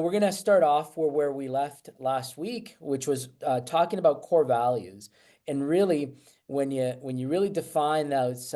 We're going to start off where we left last week, which was talking about core values. And really, when you really define those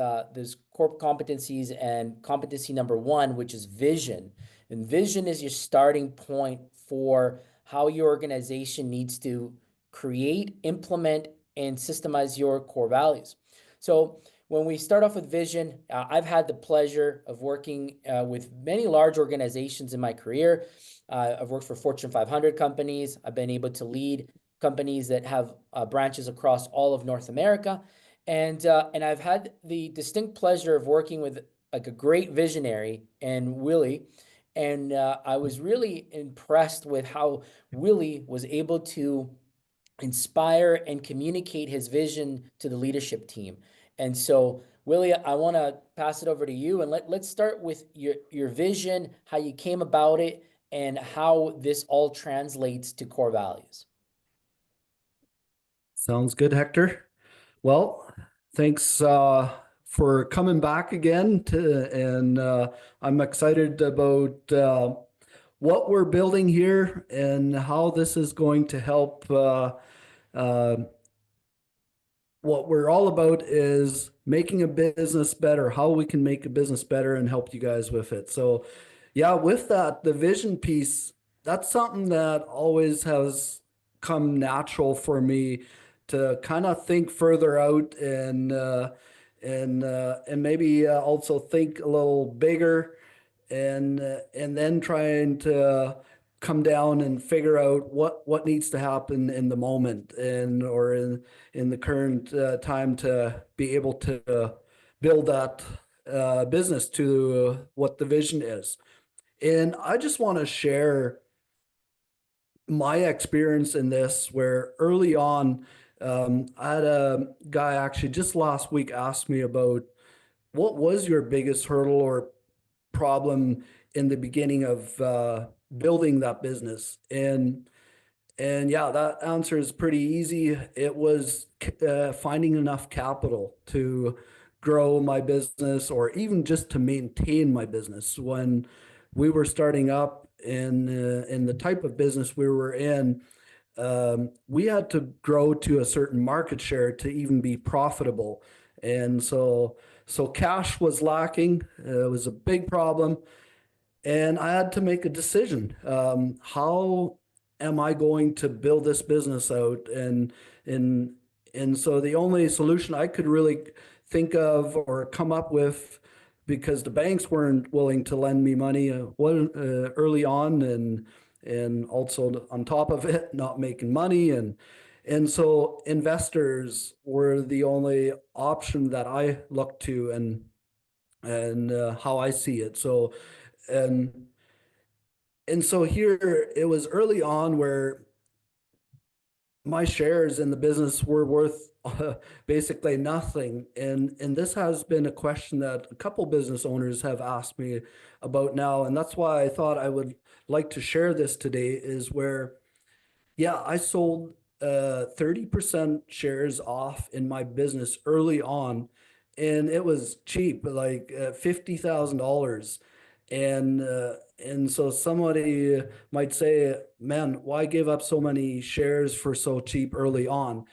core competencies, and competency number one, which is vision, and vision is your starting point for how your organization needs to create, implement, and systemize your core values. So when we start off with vision, I've had the pleasure of working with many large organizations in my career. I've worked for Fortune 500 companies. I've been able to lead companies that have branches across all of North America, and I've had the distinct pleasure of working with like a great visionary and Willy, and I was really impressed with how Willy was able to inspire and communicate his vision to the leadership team. And so, Willie, I want to pass it over to you, and let's start with your vision, how you came about it, and how this all translates to core values. Sounds good, Hector. Well, thanks for coming back again and I'm excited about what we're building here and how this is going to help. Uh, what we're all about is making a business better, how we can make a business better and help you guys with it. So, yeah, with that, the vision piece, that's something that always has come natural for me to kind of think further out and maybe also think a little bigger and then trying to come down and figure out what needs to happen in the moment and or in the current time to be able to build that business to what the vision is. And I just want to share my experience in this, where early on, I had a guy actually just last week asked me about what was your biggest hurdle or problem in the beginning of building that business. And yeah, that answer is pretty easy. It was finding enough capital to grow my business or even just to maintain my business. When we were starting up in the type of business we were in, we had to grow to a certain market share to even be profitable. And so cash was lacking. It was a big problem. And I had to make a decision. How am I going to build this business out? And and so the only solution I could really think of or come up with, because the banks weren't willing to lend me money early on, and also on top of it, not making money, and so investors were the only option that I looked to, and how I see it. So and and so here it was early on where my shares in the business were worth basically nothing. And this has been a question that a couple business owners have asked me about now. And that's why I thought I would like to share this today, is where, yeah, I sold 30% shares off in my business early on, and it was cheap, like $50,000. And so somebody might say, man, why give up so many shares for so cheap early on?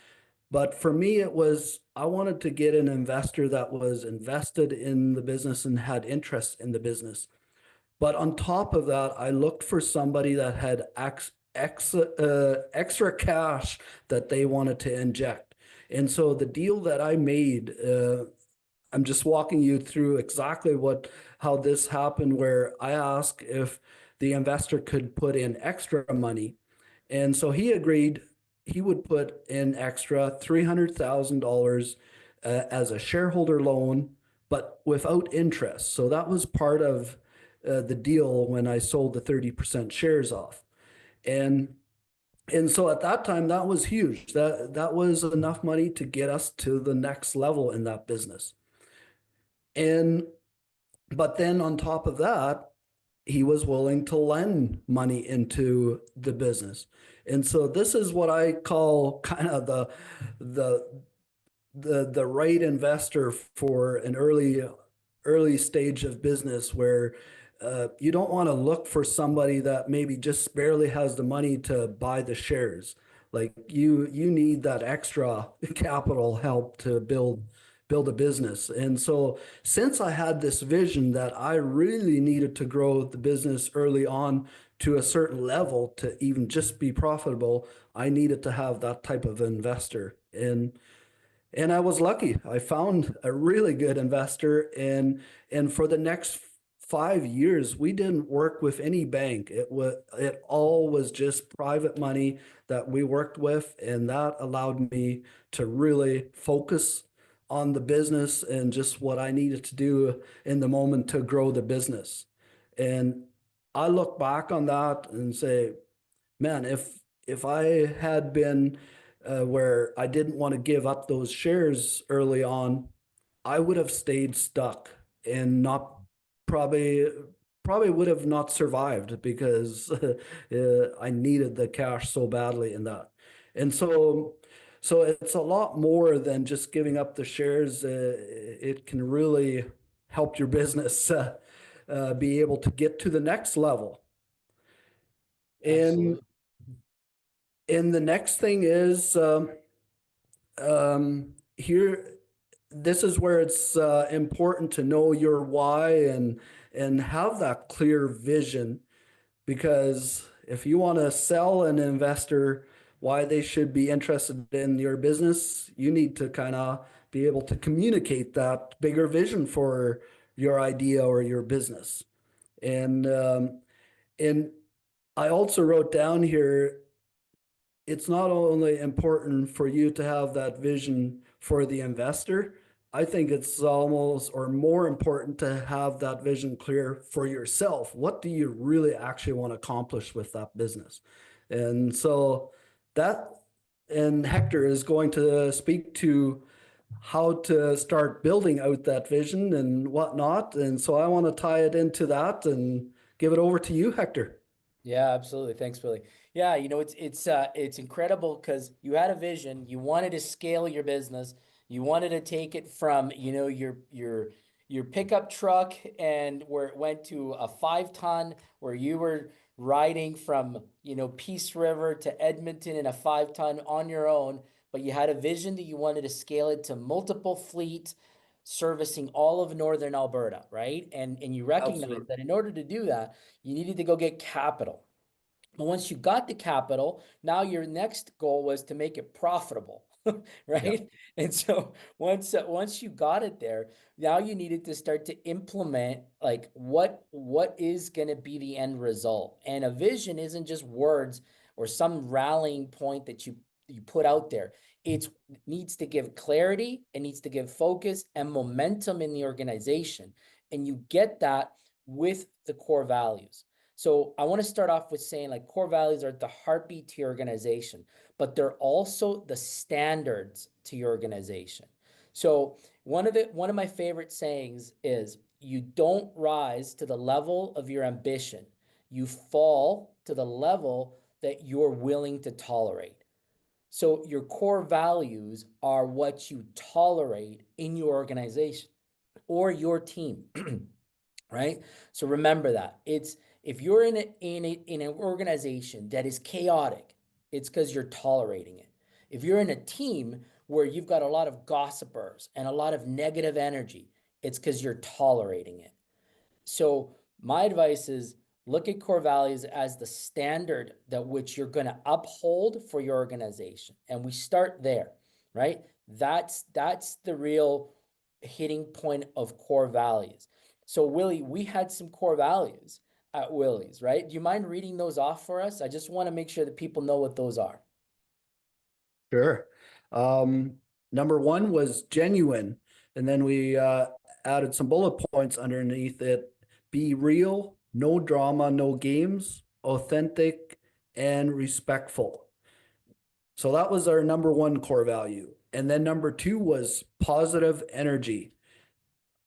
But for me, it was, I wanted to get an investor that was invested in the business and had interest in the business. But on top of that, I looked for somebody that had extra cash that they wanted to inject. And so the deal that I made, I'm just walking you through exactly how this happened, where I asked if the investor could put in extra money. And so he agreed he would put in extra $300,000 as a shareholder loan, but without interest. So that was part of the deal when I sold the 30% shares off. And and so at that time, that was huge. That was enough money to get us to the next level in that business. And but then on top of that, he was willing to lend money into the business. And so this is what I call kind of the the right investor for an early stage of business, where you don't want to look for somebody that maybe just barely has the money to buy the shares. Like you need that extra capital help to build a business. And so since I had this vision that I really needed to grow the business early on to a certain level to even just be profitable, I needed to have that type of investor. And I was lucky. I found a really good investor, and for the next 5 years, we didn't work with any bank. It all was just private money that we worked with, and that allowed me to really focus on the business and just what I needed to do in the moment to grow the business. And I look back on that and say, man, if I had been where I didn't want to give up those shares early on, I would have stayed stuck and not probably probably would have not survived because I needed the cash so badly in that. And so it's a lot more than just giving up the shares. It can really help your business be able to get to the next level. And Absolutely. and the next thing is here this is where it's important to know your why and have that clear vision, because if you want to sell an investor why they should be interested in your business, you need to kind of be able to communicate that bigger vision for your idea or your business. And um, and I also wrote down here, it's not only important for you to have that vision for the investor, I think it's almost or more important to have that vision clear for yourself. What do you really actually want to accomplish with that business? And so that, and Hector is going to speak to how to start building out that vision and whatnot. And so I want to tie it into that and give it over to you, Hector. Yeah, absolutely. Thanks, Willie. Yeah, it's incredible because you had a vision, you wanted to scale your business, you wanted to take it from, your pickup truck and where it went to a 5 ton, where you were riding from, Peace River to Edmonton in a 5 ton on your own, but you had a vision that you wanted to scale it to multiple fleet servicing all of northern Alberta, right? And you recognize Absolutely. that in order to do that, you needed to go get capital. But once you got the capital, now your next goal was to make it profitable, Yeah. right? And so once you got it there, now you needed to start to implement like what is going to be the end result. And a vision isn't just words or some rallying point that you put out there. It needs to give clarity, it needs to give focus and momentum in the organization. And you get that with the core values. So I want to start off with saying like core values are the heartbeat to your organization, but they're also the standards to your organization. So one of my favorite sayings is you don't rise to the level of your ambition. You fall to the level that you're willing to tolerate. So your core values are what you tolerate in your organization or your team. Right? So remember that. It's if you're in an organization that is chaotic, it's because you're tolerating it. If you're in a team where you've got a lot of gossipers and a lot of negative energy, it's because you're tolerating it. So my advice is look at core values as the standard that which you're going to uphold for your organization. And we start there, right? That's the real hitting point of core values. So Willie, we had some core values at Willie's, right? Do you mind reading those off for us? I just want to make sure that people know what those are. Sure. Um, Number one was genuine, and then we added some bullet points underneath it. Be real, no drama, no games, authentic, and respectful. So that was our number one core value. And then number two was positive energy,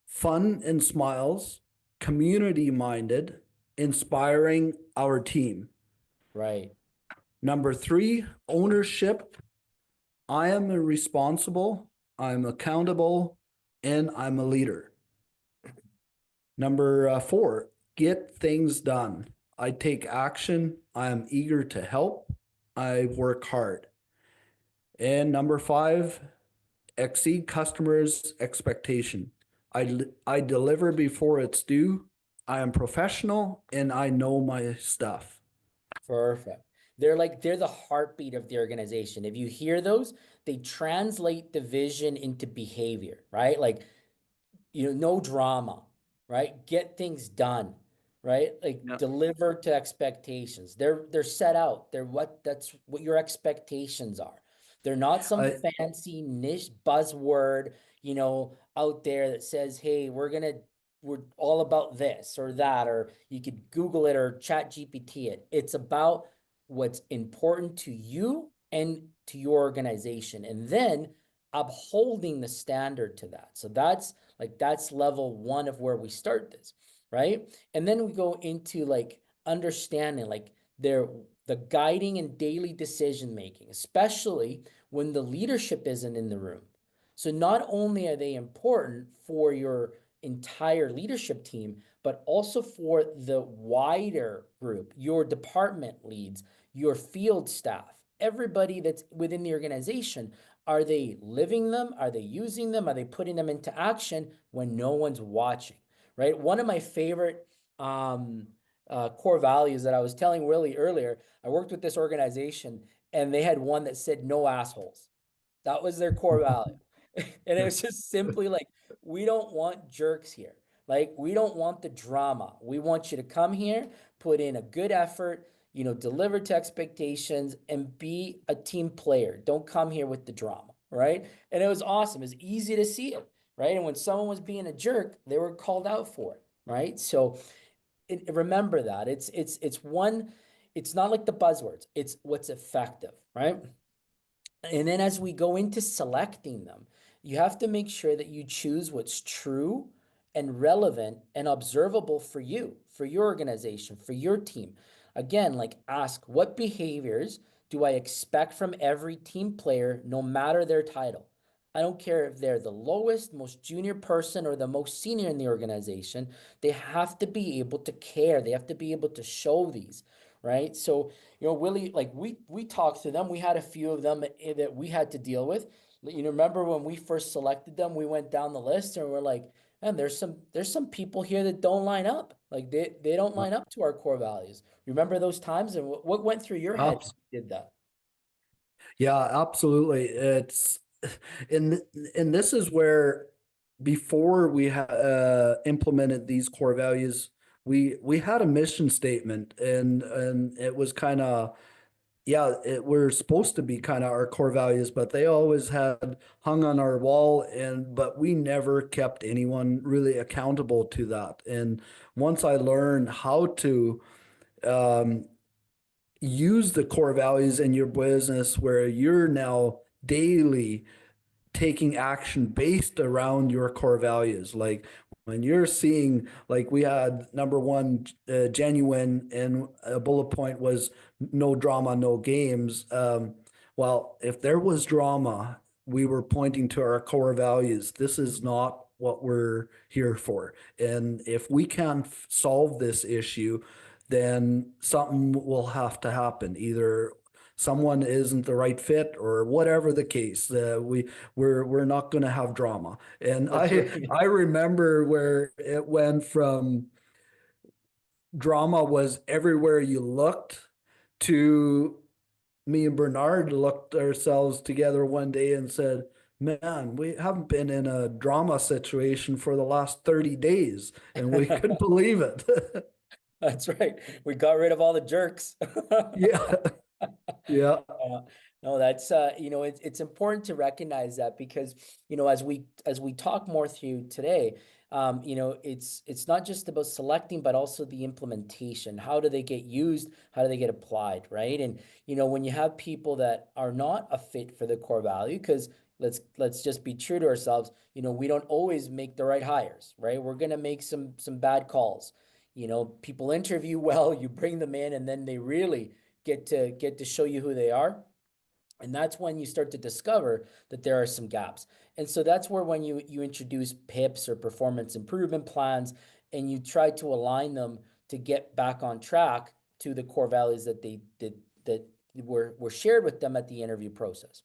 fun and smiles, community minded, inspiring our team. Right. Number three, ownership. I am responsible, I'm accountable, and I'm a leader. Number four, get things done. I take action. I am eager to help. I work hard. And number five, exceed customers' expectation. I deliver before it's due. I am professional and I know my stuff. Perfect. They're the heartbeat of the organization. If you hear those, they translate the vision into behavior, right? Like, no drama, right? Get things done, right? Like Yeah. deliver to expectations. They're set out. That's what your expectations are. They're not some I fancy niche buzzword, out there that says, "Hey, we're all about this or that," or you could Google it or chat GPT it. It's about what's important to you and to your organization. And then upholding the standard to that. So that's level one of where we start this, right? And then we go into like understanding like the guiding and daily decision making, especially when the leadership isn't in the room. So not only are they important for your entire leadership team, but also for the wider group, your department leads, your field staff, everybody that's within the organization. Are they living them? Are they using them? Are they putting them into action when no one's watching? Right? One of my favorite um, core values that I was telling Willie earlier, I worked with this organization and they had one that said no assholes. That was their core value. And it was just simply like, we don't want jerks here. Like, we don't want the drama. We want you to come here, put in a good effort, deliver to expectations and be a team player. Don't come here with the drama, right? And it was awesome. It was easy to see it, right? And when someone was being a jerk, they were called out for it, right? So remember that it's not like the buzzwords. It's what's effective, right? And then as we go into selecting them, you have to make sure that you choose what's true and relevant and observable for you, for your organization, for your team. Again, like ask what behaviors do I expect from every team player, no matter their title? I don't care if they're the lowest, most junior person or the most senior in the organization. They have to be able to care. They have to be able to show these, right? So Willie, like we talked to them. We had a few of them that we had to deal with. Remember when we first selected them, we went down the list and we're like, man, there's some people here that don't line up. Like they don't line up to our core values. Remember those times and what went through your head when Abs- you did that? yeah, absolutely. It's and and this is where before we implemented these core values, we had a mission statement, and it was kind of yeah, we're supposed to be kind of our core values, but they always had hung on our wall, and but we never kept anyone really accountable to that. And once I learned how to um, use the core values in your business, where you're now daily taking action based around your core values. Like when you're seeing, like we had number one, genuine, and a bullet point was no drama, no games. Well, if there was drama, we were pointing to our core values. This is not what we're here for. And if we can't solve this issue, then something will have to happen. Either someone isn't the right fit or whatever the case. We're not going to have drama. And That's I right. I remember where it went from drama was everywhere you looked to me and Bernard looked ourselves together one day and said, "Man, we haven't been in a drama situation for the last 30 days." And we couldn't believe it. That's right. We got rid of all the jerks. Yeah. Yeah. Uh, no, that's it's important to recognize that because as we talk more through today, it's not just about selecting, but also the implementation. How do they get used? How do they get applied, right? And when you have people that are not a fit for the core value, because let's just be true to ourselves, we don't always make the right hires, right? We're gonna make some bad calls. People interview well, you bring them in, and then they really get to show you who they are. And that's when you start to discover that there are some gaps. And so that's where when you introduce PIPs or performance improvement plans and you try to align them to get back on track to the core values that were shared with them at the interview process,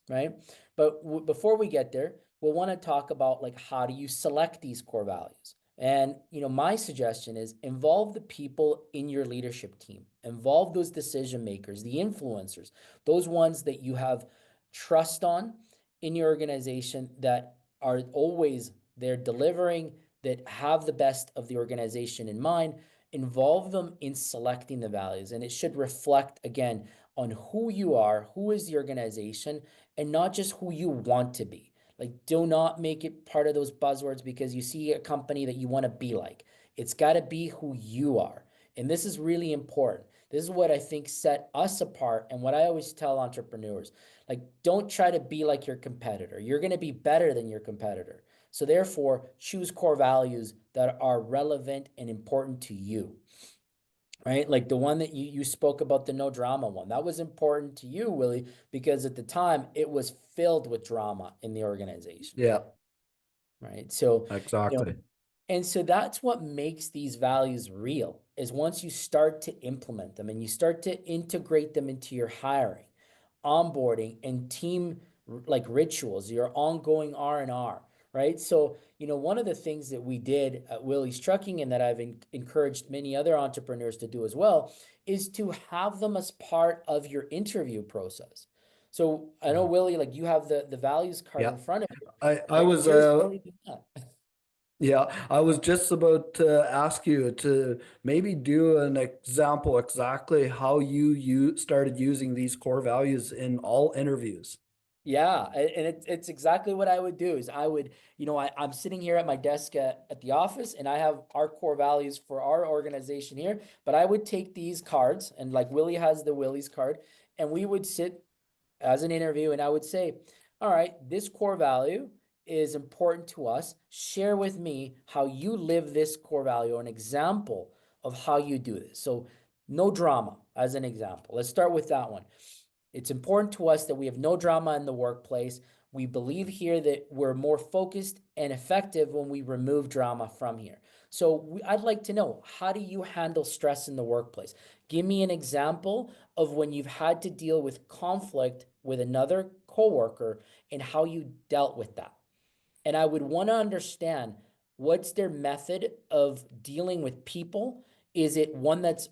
right? But before we get there, we'll want to talk about like how do you select these core values? And my suggestion is involve the people in your leadership team, involve those decision makers, the influencers, those ones that you have trust on in your organization that are always there delivering, that have the best of the organization in mind. Involve them in selecting the values, and it should reflect again on who you are, who is the organization, and not just who you want to be. Like, do not make it part of those buzzwords because you see a company that you want to be like. It's got to be who you are. And this is really important. This is what I think set us apart, and what I always tell entrepreneurs. Like, don't try to be like your competitor. You're going to be better than your competitor. So therefore, choose core values that are relevant and important to you, right? Like the one that you spoke about, the no drama one. That was important to you, Willie, because at the time it was filled with drama in the organization, Yeah, right? So, you know, exactly. and so that's what makes these values real is once you start to implement them and you start to integrate them into your hiring, onboarding, and team like rituals, your ongoing R&R, right? So, one of the things that we did at Willie's Trucking and that I've encouraged many other entrepreneurs to do as well is to have them as part of your interview process. So I know, Mm. Willie, like you have the values card Yeah, in front of you. I Like was here's Willie doing that. yeah, I was just about to ask you to maybe do an example exactly how you started using these core values in all interviews. Yeah, and it's exactly what I would do is I would, I'm sitting here at my desk at the office and I have our core values for our organization here, but I would take these cards and like Willie has the Willie's card and we would sit as an interview and I would say, all right, this core value is important to us. Share with me how you live this core value, an example of how you do this. So no drama as an example. Let's start with that one. It's important to us that we have no drama in the workplace. We believe here that we're more focused and effective when we remove drama from here. So I'd like to know, how do you handle stress in the workplace? Give me an example of when you've had to deal with conflict with another coworker and how you dealt with that. And I would want to understand what's their method of dealing with people. Is it one that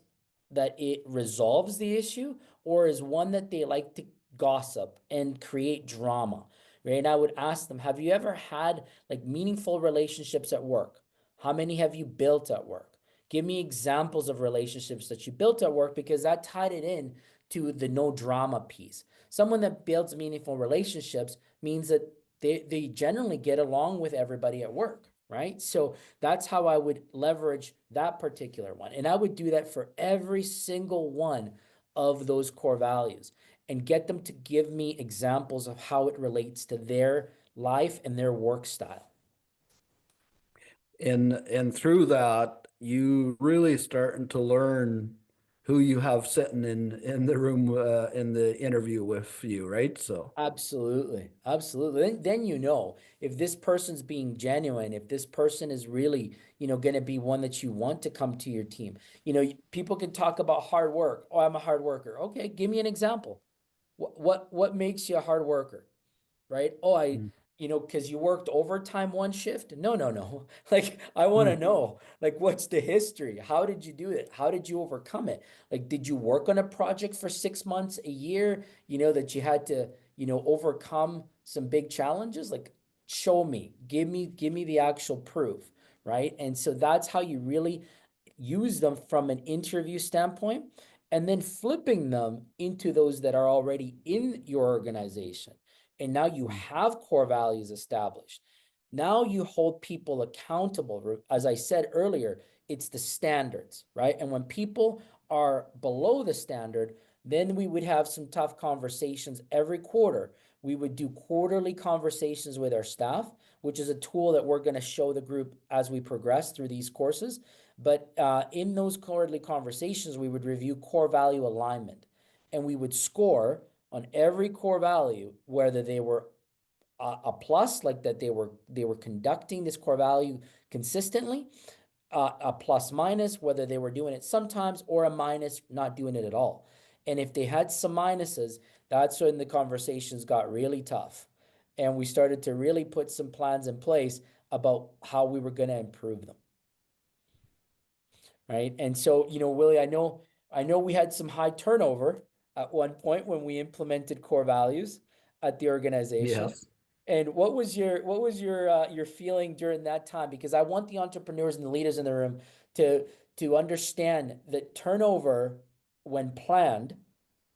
it resolves the issue, or is one that they like to gossip and create drama? Right? And I would ask them, have you ever had like meaningful relationships at work? How many have you built at work? Give me examples of relationships that you built at work because that tied it in to the no drama piece. Someone that builds meaningful relationships means that they generally get along with everybody at work, right? So that's how I would leverage that particular one. And I would do that for every single one of those core values and get them to give me examples of how it relates to their life and their work style. And through that, you really starting to learn who you have sitting in the room in the interview with you, right? So, Absolutely. Absolutely. Then if this person's being genuine, if this person is really, going to be one that you want to come to your team. People can talk about hard work. Oh, I'm a hard worker. Okay, give me an example. What makes you a hard worker? Right? Oh, mm, because you worked overtime one shift. No, no, no. Like, I want to mm, know, like, what's the history? How did you do it? How did you overcome it? Like, did you work on a project for 6 months, a year, that you had to, overcome some big challenges? Like, show me, give me the actual proof, right? And so that's how you really use them from an interview standpoint and then flipping them into those that are already in your organization. And now you mm, have core values established. Now you hold people accountable. As I said earlier, it's the standards, right? And when people are below the standard, then we would have some tough conversations every quarter. We would do quarterly conversations with our staff, which is a tool that we're going to show the group as we progress through these courses. But in those quarterly conversations, we would review core value alignment and we would score on every core value, whether they were a plus, like that they were conducting this core value consistently, a plus minus, whether they were doing it sometimes, or a minus, not doing it at all. And if they had some minuses, that's when the conversations got really tough. And we started to really put some plans in place about how we were going to improve them. Right. And so, Willie, I know we had some high turnover at one point when we implemented core values at the organization. Yes. And what was your feeling during that time? Because I want the entrepreneurs and the leaders in the room to understand that turnover, when planned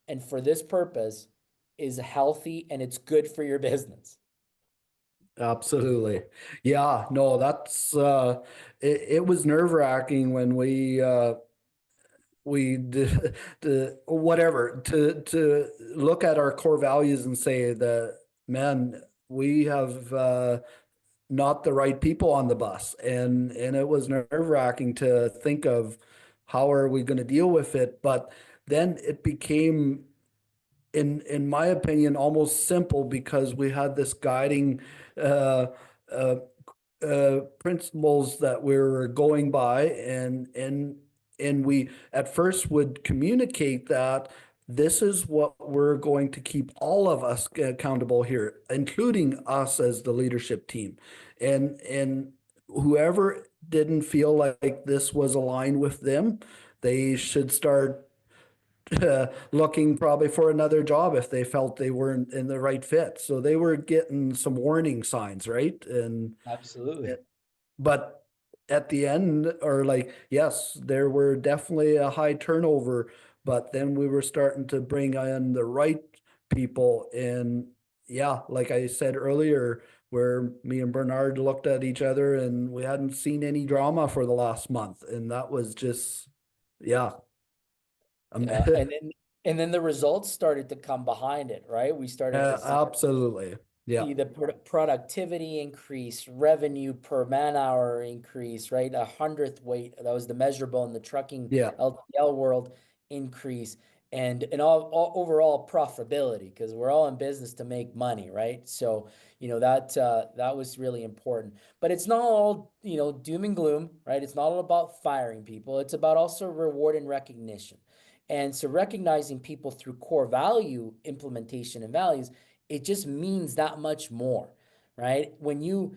and for this purpose, is healthy and it's good for your business. Absolutely. Yeah, no, that's it was nerve-wracking when we did whatever to look at our core values and say that, man, we have not the right people on the bus, and it was nerve-wracking to think of how are we going to deal with it. But then it became, in my opinion, almost simple because we had this guiding uh, uh, principles that we were going by, and we at first would communicate that this is what we're going to keep all of us accountable here, including us as the leadership team, and whoever didn't feel like this was aligned with them, they should start looking probably for another job if they felt they weren't in the right fit. So they were getting some warning signs, right? And Absolutely. but at the end, or like, yes, there were definitely a high turnover, but then we were starting to bring in the right people. And yeah, like I said earlier, where me and Bernard looked at each other and we hadn't seen any drama for the last month. And that was just, yeah. Um, Yeah. And then the results started to come behind it, right? We started to see absolutely. Yeah. the productivity increase, revenue per man hour increase, right? A hundredth weight, that was the measurable in the trucking Yeah. LTL world increase, and all overall profitability, because we're all in business to make money, right? So, that was really important. But it's not all, doom and gloom, right? It's not all about firing people. It's about also reward and recognition. And so recognizing people through core value implementation and values, it just means that much more, right? When you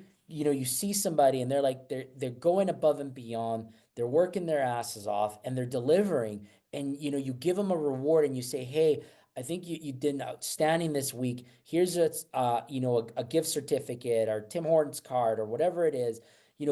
see somebody and they're going above and beyond, they're working their asses off and they're delivering, and you give them a reward and you say, hey, I think you did outstanding this week. Here's a gift certificate or Tim Hortons card or whatever it is,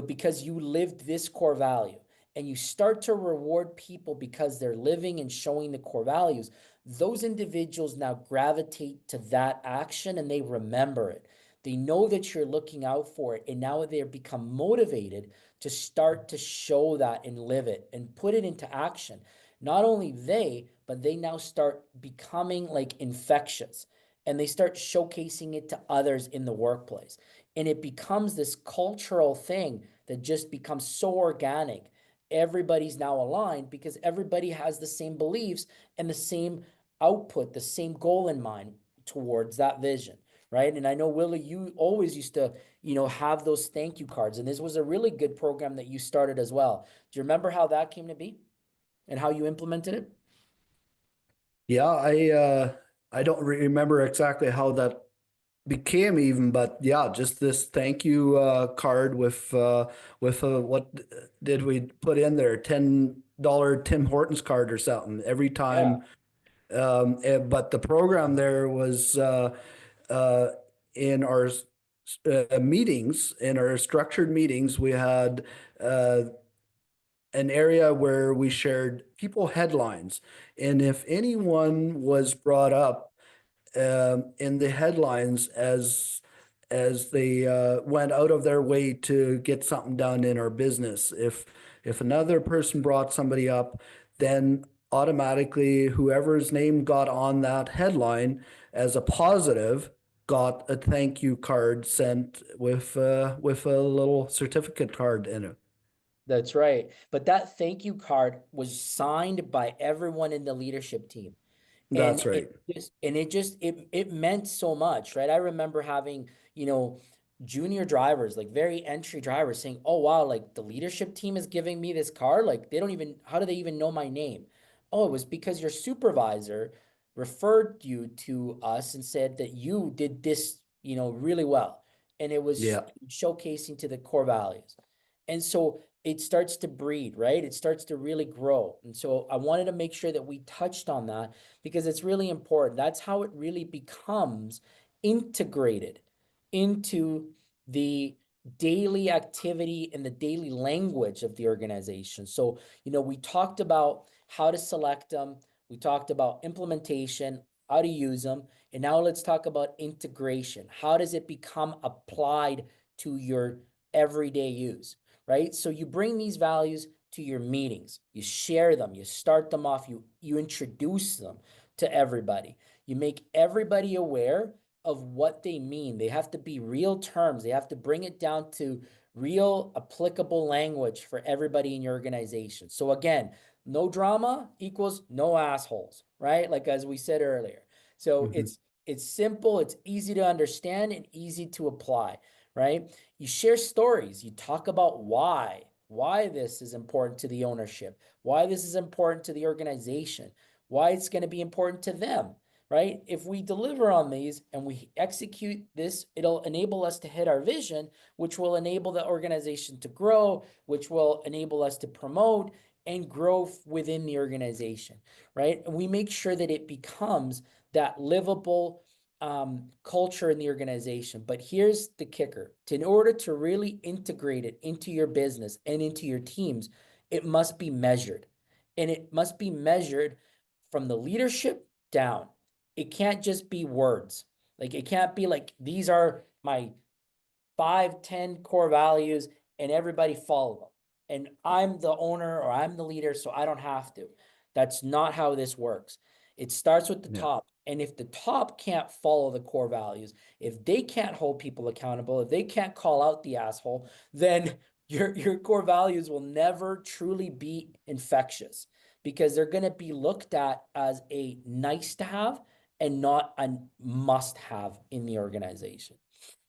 because you lived this core value, and you start to reward people because they're living and showing the core values. Those individuals now gravitate to that action and they remember it. They know that you're looking out for it, and now they become motivated to start to show that and live it and put it into action. Not only they, but they now start becoming like infectious, and they start showcasing it to others in the workplace. And it becomes this cultural thing that just becomes so organic. Everybody's now aligned because everybody has the same beliefs and the same output, the same goal in mind towards that vision, right? And I know, Willie, you always used to, have those thank you cards, and this was a really good program that you started as well. Do you remember how that came to be and how you implemented it? Yeah, I don't remember exactly how that became even, but yeah, just this thank you card with what did we put in there? $10 Tim Hortons card or something every Yeah, time. But the program there was uh, in our meetings, in our structured meetings, we had uh, an area where we shared people headlines. And if anyone was brought up in the headlines as they went out of their way to get something done in our business, if another person brought somebody up, then automatically whoever's name got on that headline as a positive got a thank you card sent with a little certificate card in it. that's right. But that thank you card was signed by everyone in the leadership team. And That's right. it just it meant so much, right? I remember having, junior drivers, like very entry drivers saying, "Oh wow, like the leadership team is giving me this car. Like they don't even, how do they even know my name?" Oh, it was because your supervisor referred you to us and said that you did this, really well. And it was Yeah. showcasing to the core values. And so it starts to breed, right? It starts to really grow. And so I wanted to make sure that we touched on that because it's really important. That's how it really becomes integrated into the daily activity and the daily language of the organization. So, we talked about how to select them, we talked about implementation, how to use them, and now let's talk about integration. How does it become applied to your everyday use, right? So you bring these values to your meetings, you share them, you start them off, you introduce them to everybody. You make everybody aware of what they mean. They have to be real terms. They have to bring it down to real applicable language for everybody in your organization. So again, no drama equals no assholes, right? Like as we said earlier. So Mhm. it's simple, it's easy to understand and easy to apply, right? You share stories, you talk about why this is important to the ownership, why this is important to the organization, why it's going to be important to them, right? If we deliver on these and we execute this, it'll enable us to hit our vision, which will enable the organization to grow, which will enable us to promote and grow within the organization, right? And we make sure that it becomes that livable culture in the organization. But here's the kicker: in order to really integrate it into your business and into your teams, it must be measured. And it must be measured from the leadership down. It can't just be words. Like it can't be like these are my 5, 10 core values and everybody follow them. And I'm the owner or I'm the leader, so I don't have to. That's not how this works. It starts with the Yeah. top. And if the top can't follow the core values, if they can't hold people accountable, if they can't call out the asshole, then your core values will never truly be infectious because they're going to be looked at as a nice to have and not a must have in the organization.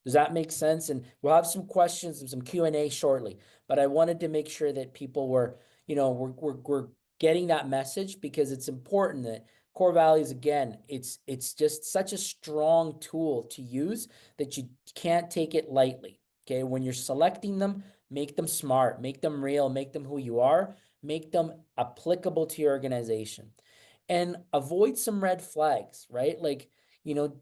Does that make sense? And we'll have some questions and some Q&A shortly, but I wanted to make sure that people were, we're getting that message because it's important that core values, again, it's just such a strong tool to use that you can't take it lightly. Okay. When you're selecting them, make them smart, make them real, make them who you are, make them applicable to your organization and avoid some red flags, right? Like, you know,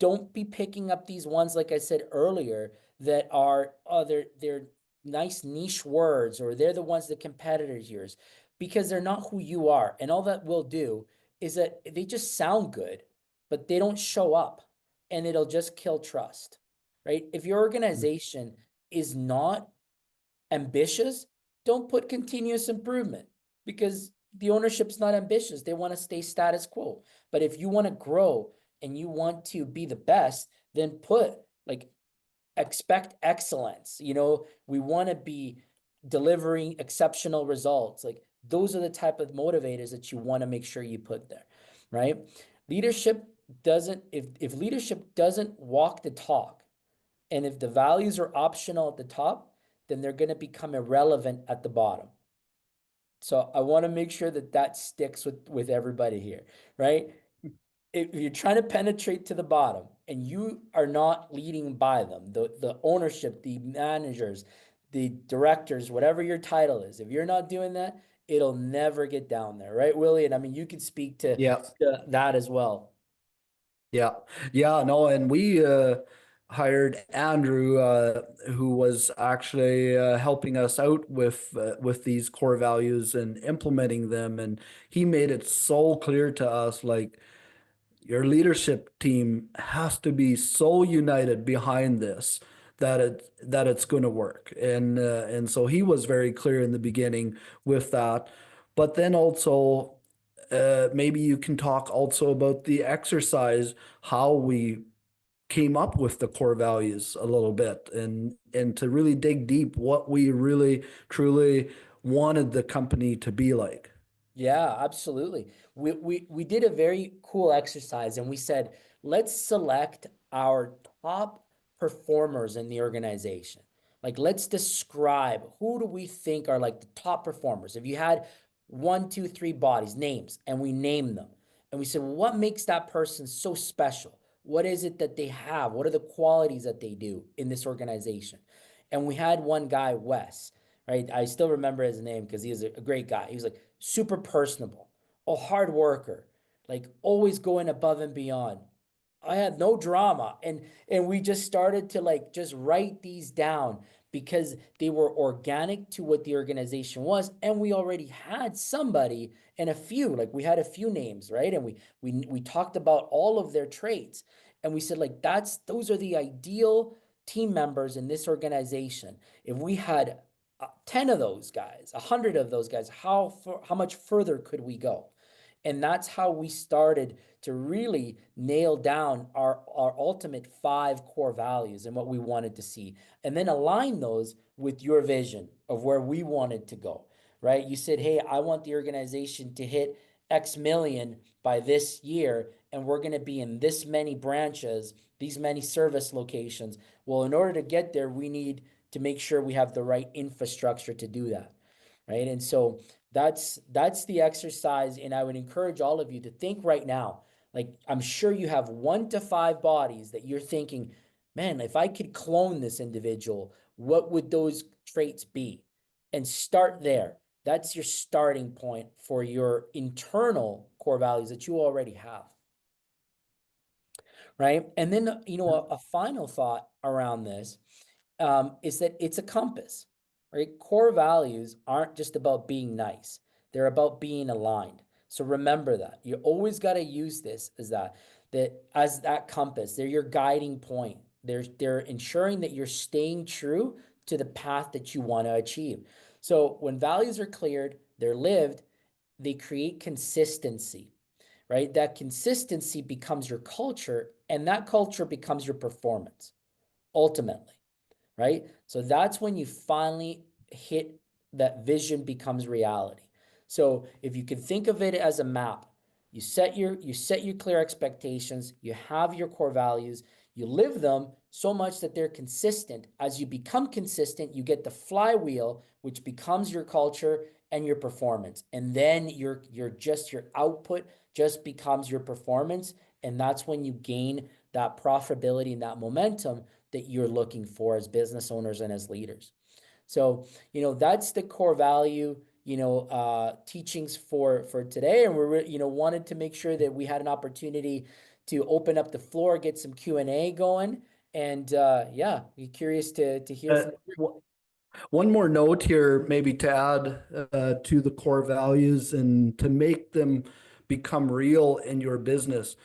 don't be picking up these ones, like I said earlier, that are, oh, they're nice niche words, or they're the ones that competitors use, because they're not who you are. And all that will do is that they just sound good, but they don't show up, and it'll just kill trust, right? If your organization is not ambitious, don't put continuous improvement because the ownership's not ambitious. They want to stay status quo. But if you want to grow and you want to be the best, then put like expect excellence. We want to be delivering exceptional results. Like those are the type of motivators that you want to make sure you put there, right? Leadership doesn't, if leadership doesn't walk the talk, and if the values are optional at the top, then they're going to become irrelevant at the bottom. So I want to make sure that that sticks with everybody here, right? If you're trying to penetrate to the bottom and you are not leading by them, the ownership, the managers, the directors, whatever your title is, if you're not doing that, it'll never get down there, right, Willie? And I mean, you could speak Yeah. to that as well. Yeah. Yeah. No, and we hired Andrew, who was actually helping us out with these core values and implementing them. And he made it so clear to us, like, your leadership team has to be so united behind this that it's going to work. And so he was very clear in the beginning with that. But then also, maybe you can talk also about the exercise, how we came up with the core values a little bit, and to really dig deep what we really truly wanted the company to be like. Yeah, absolutely. We did a very cool exercise and we said, let's select our top performers in the organization. Like, let's describe who do we think are like the top performers. If you had one, two, three bodies, names, and we name them, and we said, well, what makes that person so special? What is it that they have? What are the qualities that they do in this organization? And we had one guy, Wes, right? I still remember his name because he is a great guy. He was like super personable, a hard worker, like always going above and beyond. I had no drama, and we just started to like just write these down because they were organic to what the organization was, and we already had somebody and a few, like we had a few names, right? And we talked about all of their traits, and we said like those are the ideal team members in this organization. If we had 10 of those guys, 100 of those guys, how much further could we go? And that's how we started to really nail down our ultimate 5 core values and what we wanted to see, and then align those with your vision of where we wanted to go, right? You said, hey, I want the organization to hit X million by this year, and we're going to be in this many branches, these many service locations. Well, in order to get there, we need to make sure we have the right infrastructure to do that, right? And so that's the exercise, and I would encourage all of you to think right now. Like, I'm sure you have 1 to 5 bodies that you're thinking, man, if I could clone this individual, what would those traits be? And start there. That's your starting point for your internal core values that you already have, right? And then, a final thought around this is that it's a compass, right? Core values aren't just about being nice, they're about being aligned. So remember that. You always got to use this as that compass. They're your guiding point. They're ensuring that you're staying true to the path that you want to achieve. So when values are cleared, they're lived, they create consistency, right? That consistency becomes your culture, and that culture becomes your performance ultimately, right? So that's when you finally hit that vision becomes reality. So if you can think of it as a map, you set your clear expectations, you have your core values, you live them so much that they're consistent. As you become consistent, you get the flywheel, which becomes your culture and your performance. And then your output just becomes your performance. And that's when you gain that profitability and that momentum that you're looking for as business owners and as leaders. So, that's the core value, teachings for today. And we're, wanted to make sure that we had an opportunity to open up the floor, get some Q&A going. And yeah, be curious to hear Uh, from. wh- One more note here, maybe to add to the core values and to make them become real in your business.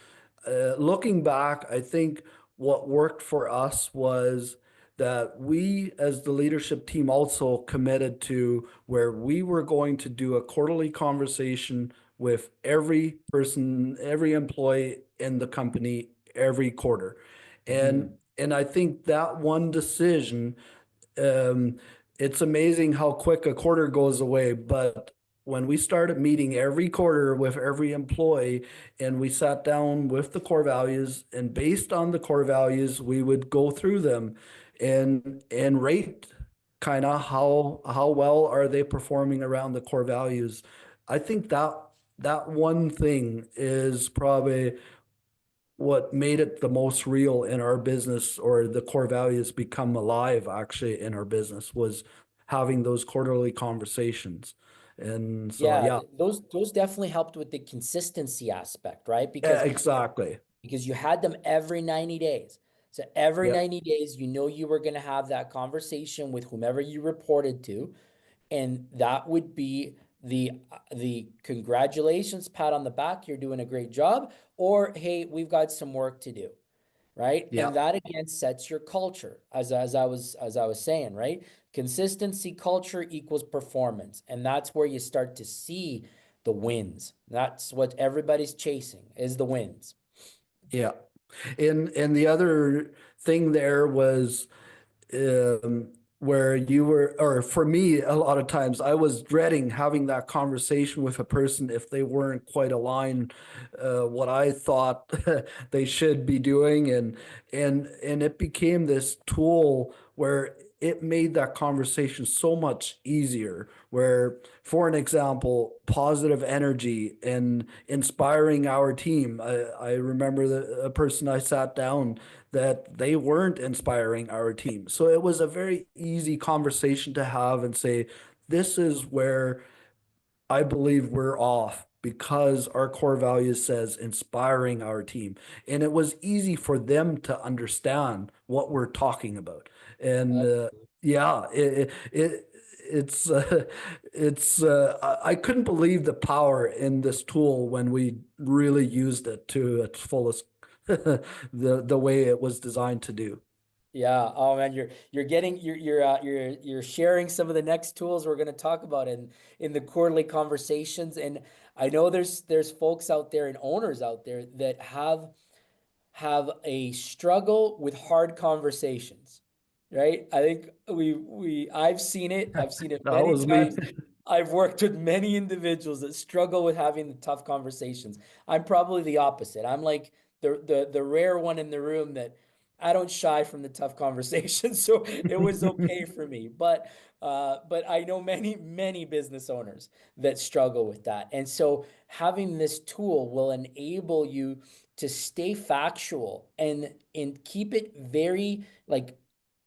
Looking back, I think what worked for us was that we, as the leadership team, also committed to where we were going to do a quarterly conversation with every person, every employee in the company every quarter. Mhm. And I think that one decision, um, it's amazing how quick a quarter goes away, but when we started meeting every quarter with every employee and we sat down with the core values, and based on the core values, we would go through them and rate kind of how well are they performing around the core values. I think that one thing is probably what made it the most real in our business, or the core values become alive actually in our business, was having those quarterly conversations. And so, Yeah, yeah, those definitely helped with the consistency aspect, right? Because exactly. you had them every 90 days. So every Yeah, 90 days, you were going to have that conversation with whomever you reported to, and that would be the congratulations, pat on the back, you're doing a great job, or hey, we've got some work to do, right? yeah, And that again sets your culture, as I was saying, right? Consistency culture equals performance, and that's where you start to see the wins. That's what everybody's chasing, is the wins. yeah. And the other thing there was, where you were, or for me, a lot of times I was dreading having that conversation with a person if they weren't quite aligned what I thought they should be doing, and it became this tool where it made that conversation so much easier. Where, for an example, positive energy and inspiring our team. I remember a person I sat down that they weren't inspiring our team. So it was a very easy conversation to have and say, this is where I believe we're off because our core value says inspiring our team. And it was easy for them to understand what we're talking about. And yeah, it's I couldn't believe the power in this tool when we really used it to its fullest, the way it was designed to do. Yeah. Oh man, you're getting you're sharing some of the next tools we're going to talk about in the quarterly conversations. And I know there's folks out there and owners out there that have a struggle with hard conversations, right? I think I've seen it. I've seen it That many was me. times. I've worked with many individuals that struggle with having the tough conversations. I'm probably the opposite. I'm like the rare one in the room that I don't shy from the tough conversations, so it was okay for me. But I know many business owners that struggle with that, and so having this tool will enable you to stay factual and keep it very like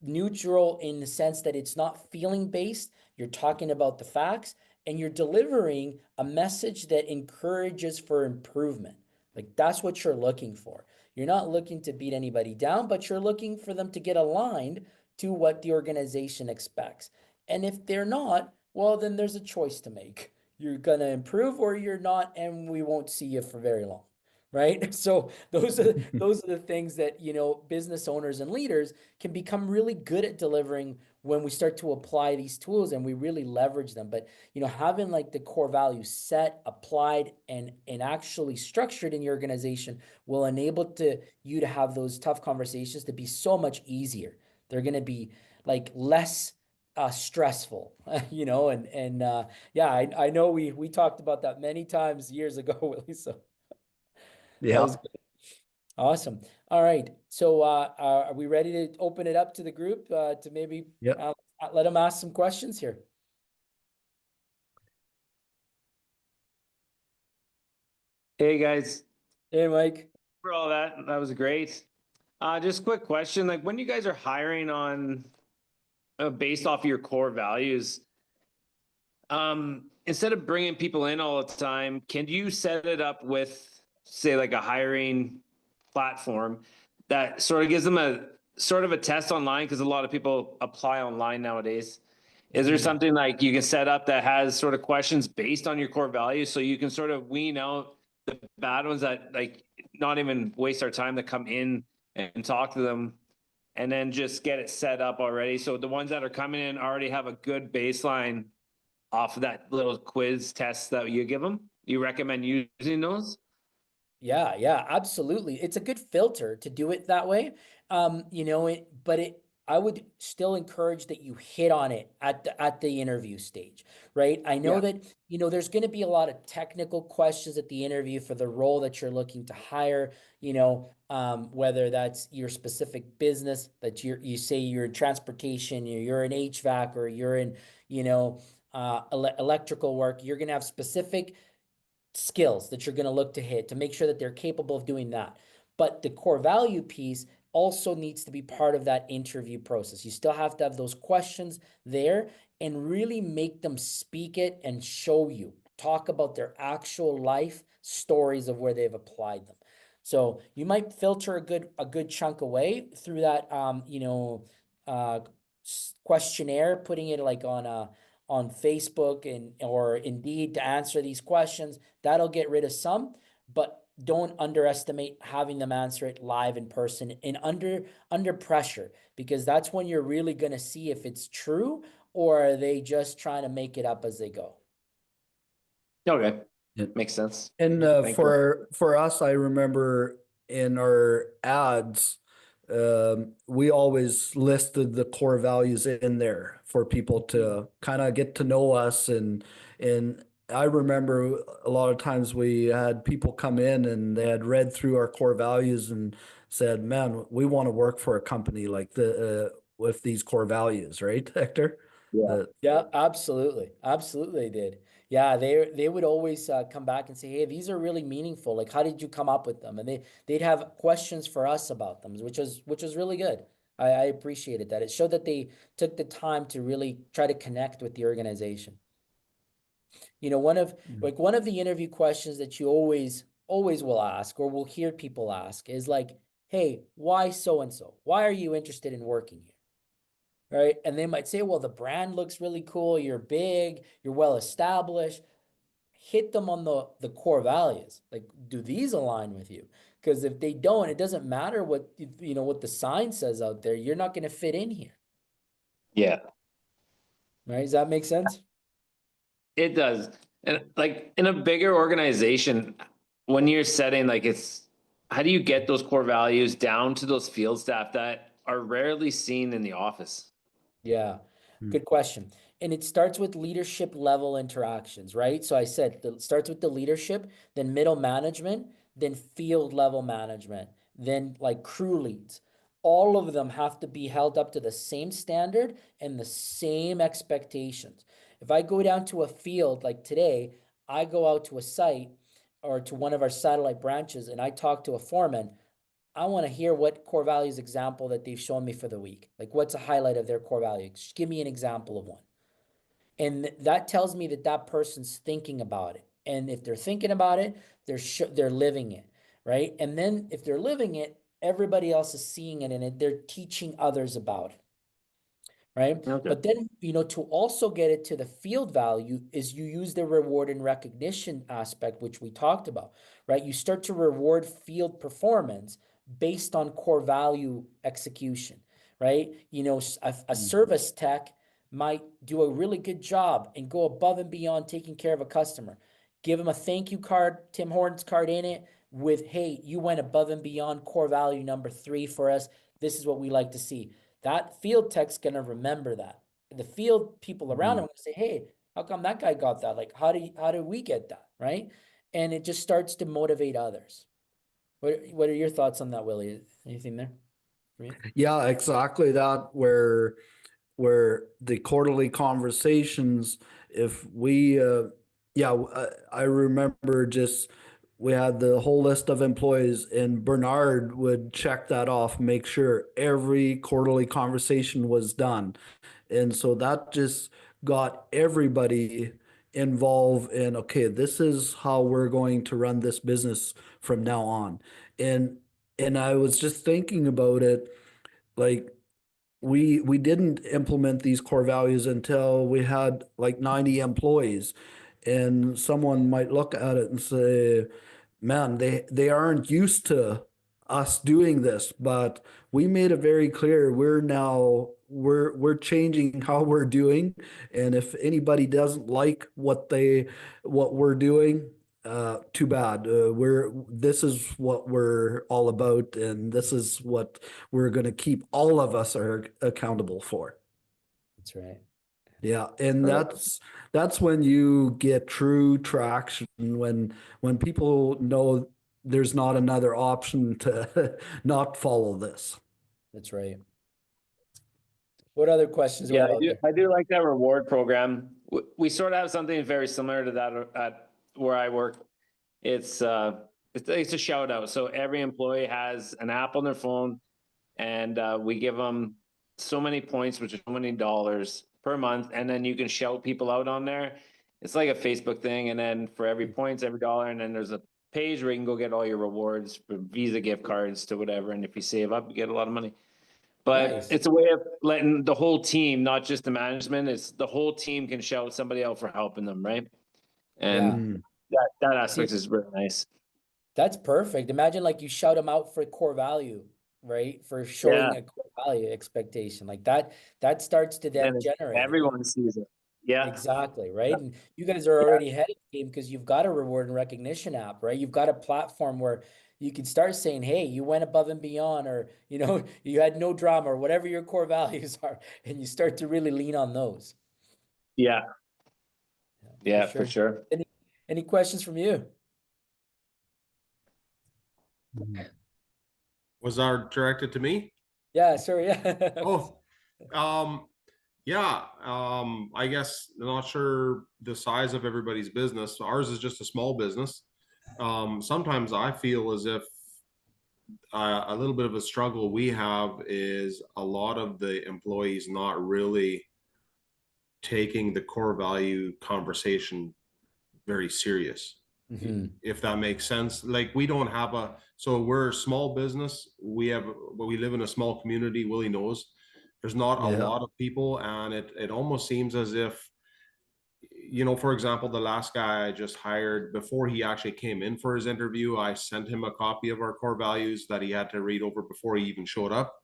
neutral in the sense that it's not feeling based. You're talking about the facts and you're delivering a message that encourages for improvement. Like that's what you're looking for. You're not looking to beat anybody down, but you're looking for them to get aligned to what the organization expects. And if they're not, well, then there's a choice to make. You're going to improve or you're not, and we won't see you for very long. Right. So those are the things that, business owners and leaders can become really good at delivering when we start to apply these tools and we really leverage them. But, having like the core values set, applied, and actually structured in your organization will enable you to have those tough conversations to be so much easier. They're going to be like less stressful, and yeah, I know we talked about that many times years ago, Willie. So that was Yeah. good. Awesome. All right. So, are we ready to open it up to the group to maybe Yep. uh, let them ask some questions here? Hey guys, Hey, Mike. for all that, that was great. Just a quick question, like when you guys are hiring on based off of your core values, instead of bringing people in all the time, can you set it up with, say, like a hiring platform that sort of gives them a sort of a test online? Because a lot of people apply online nowadays. Is there something like you can set up that has sort of questions based on your core values so you can sort of wean out the bad ones that like not even waste our time to come in and talk to them and then just get it set up already? So the ones that are coming in already have a good baseline off of that little quiz test that you give them. You recommend using those? Yeah, yeah, absolutely. It's a good filter to do it that way. I would still encourage that you hit on it at the interview stage, right? I know Yeah. that, there's going to be a lot of technical questions at the interview for the role that you're looking to hire, whether that's your specific business that you say you're in transportation, you're in HVAC, or you're in, electrical work. You're going to have specific skills that you're going to look to hit to make sure that they're capable of doing that. But the core value piece also needs to be part of that interview process. You still have to have those questions there and really make them speak it and show you, talk about their actual life stories of where they've applied them. So you might filter a good chunk away through that uh, questionnaire, putting it like on Facebook and or Indeed to answer these questions. That'll get rid of some, but don't underestimate having them answer it live in person and under pressure, because that's when you're really going to see if it's true or are they just trying to make it up as they go. Okay. Yeah. Makes sense. And Thank you. for us, I remember in our ads, we always listed the core values in there for people to kind of get to know us. And I remember a lot of times we had people come in and they had read through our core values and said, man, we want to work for a company like with these core values, right, Hector? Yeah. Uh, Yeah, absolutely. Absolutely they did. Yeah, they would always come back and say, "Hey, these are really meaningful. Like, how did you come up with them?" And they'd have questions for us about them, which was really good. I appreciated that. It showed that they took the time to really try to connect with the organization. You know, one of the interview questions that you always will ask or will hear people ask is like, "Hey, why so and so? Why are you interested in working here?" Right? And they might say, well, the brand looks really cool. You're big, you're well established. Hit them on the core values. Like, do these align with you? Because if they don't, it doesn't matter what the sign says out there. You're not going to fit in here. Yeah, Right? Does that make sense? it does. And like in a bigger organization, when you're setting like how do you get those core values down to those field staff that are rarely seen in the office? Yeah, mm, good question. And it starts with leadership level interactions, right? So I said it starts with the leadership, then middle management, then field level management, then like crew leads. All of them have to be held up to the same standard and the same expectations. If I go down to a field like today, I go out to a site or to one of our satellite branches and I talk to a foreman. I want to hear what core values example that they've shown me for the week. Like, what's a highlight of their core value? Just give me an example of one. And that tells me that that person's thinking about it. And if they're thinking about it, they're living it, right? And then if they're living it, everybody else is seeing it and they're teaching others about it, right? Okay. But then, to also get it to the field value is you use the reward and recognition aspect, which we talked about, right? You start to reward field performance based on core value execution, right? A mm, service tech might do a really good job and go above and beyond taking care of a customer. Give them a thank you card, Tim Hortons card in it with, hey, you went above and beyond core value number 3 for us. This is what we like to see. That field tech's gonna remember that. The field people around him mm. are gonna say, "Hey, how come that guy got that? Like, how do we get that?" Right? And it just starts to motivate others. What are your thoughts on that, Willie? Anything there for you? Yeah, exactly that. Where the quarterly conversations, if we, yeah, I remember just we had the whole list of employees, and Bernard would check that off, make sure every quarterly conversation was done. And so that just got everybody involved in, okay, this is how we're going to run this business from now on. And and I was just thinking about it, like we didn't implement these core values until we had like 90 employees, and someone might look at it and say, man, they aren't used to us doing this. But we made it very clear we're changing how we're doing. And if anybody doesn't like what we're doing, too bad. This is what we're all about, and this is what we're going to keep all of us are accountable for. That's right. Yeah, and Right. that's when you get true traction, when people know there's not another option to not follow this. That's right. What other questions do we Yeah, have out there? I do like that reward program. We sort of have something very similar to that at where I work. It's it's a shout out. So every employee has an app on their phone, and we give them so many points, which is so many dollars per month, and then you can shout people out on there. It's like a Facebook thing, and then for every points, every dollar, and then there's a page where you can go get all your rewards from Visa gift cards to whatever, and if you save up, you get a lot of money. But Nice. it's a way of letting the whole team, not just the management, it's the whole team can shout somebody out for helping them, right? Yeah. And Mm, that See, aspect is really nice. that's perfect. Imagine like you shout them out for core value, right? For Yeah. showing a core value expectation. Like that starts to then Then generate it. everyone sees it. Yeah. Exactly, right? And you guys are Yeah. already ahead of the game because you've got a reward and recognition app, right? You've got a platform where, you can start saying, hey, you went above and beyond, or, you had no drama, or whatever your core values are, and you start to really lean on those. Yeah. Yeah, Yeah, for sure. sure. Any questions from you? Was our directed to me? Yeah, sorry. Yeah. Oh, um, yeah. I guess I'm not sure the size of everybody's business. Ours is just a small business. Sometimes I feel as if a little bit of a struggle we have is a lot of the employees not really taking the core value conversation very serious. Hmm. If that makes sense. Like we don't have so we're a small business. We live in a small community. Willie knows there's not a Yeah. lot of people, and it almost seems as if, for example, the last guy I just hired, before he actually came in for his interview, I sent him a copy of our core values that he had to read over before he even showed up.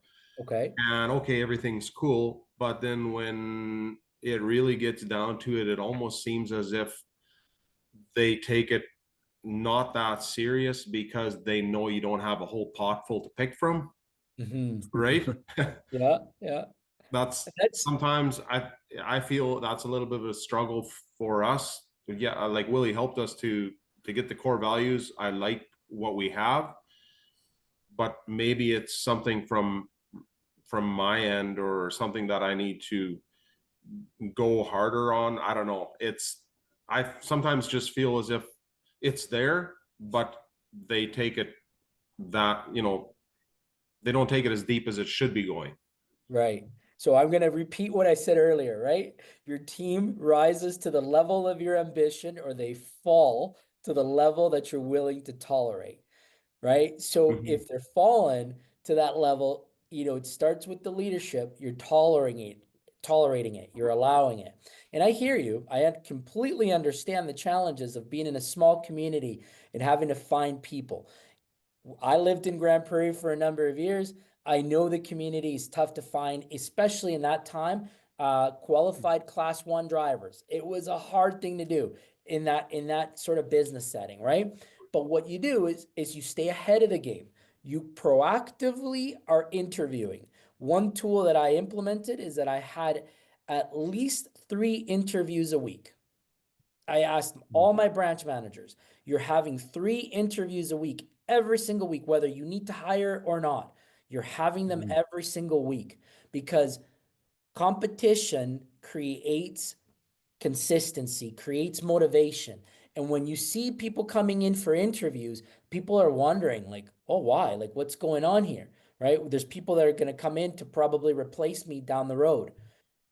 Okay. And okay, everything's cool, but then when it really gets down to it, it almost seems as if they take it not that serious because they know you don't have a whole pot full to pick from, Hmm. right? Yeah, yeah. That's That's sometimes I feel that's a little bit of a struggle for us. Yeah, like Willie helped us to get the core values. I like what we have, but maybe it's something from my end or something that I need to go harder on. I don't know. I sometimes just feel as if it's there, but they take it that, they don't take it as deep as it should be going. right. So I'm going to repeat what I said earlier, right? Your team rises to the level of your ambition, or they fall to the level that you're willing to tolerate, right? So Mhm. if they're fallen to that level, it starts with the leadership. You're tolerating it, you're allowing it. And I hear you. I completely understand the challenges of being in a small community and having to find people. I lived in Grand Prairie for a number of years. I know the community is tough to find, especially in that time. Qualified class one drivers. It was a hard thing to do in that sort of business setting, right? But what you do is you stay ahead of the game. You proactively are interviewing. One tool that I implemented is that I had at least 3 interviews a week. I asked all my branch managers, you're having 3 interviews a week, every single week, whether you need to hire or not. You're having them every single week because competition creates consistency, creates motivation. And when you see people coming in for interviews, people are wondering, like, oh, why? Like, what's going on here? Right? There's people that are going to come in to probably replace me down the road.